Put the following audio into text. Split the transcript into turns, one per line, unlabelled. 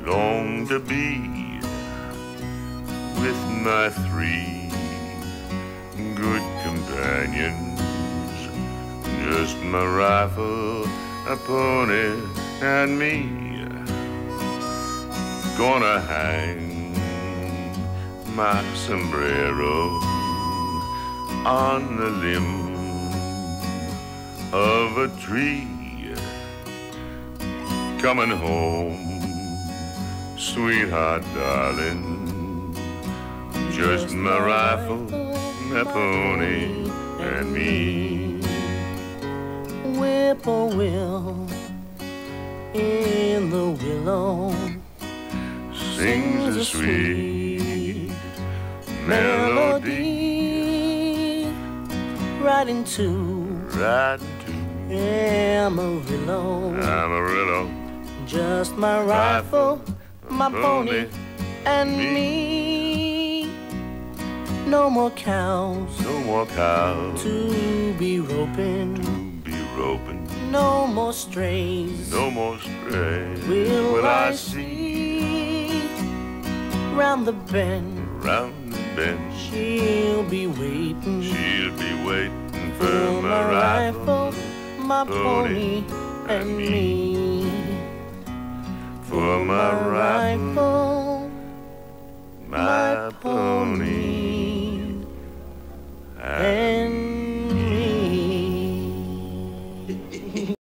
long to be with my three good companions. Just my rifle, a pony, and me. Gonna hang my sombrero on the limb of a tree. Coming home, sweetheart, darling, just my rifle, my pony, and me.
Whippoorwill in the willow
Sings a sweet melody,
riding to Amarillo.
Amarillo,
just my rifle, my pony, and me. No more cows,
no more cows
to be roping, no more strays,
no more strays.
Will I see round the bend, she'll be waiting for my rifle, my pony, and me.
For my rifle,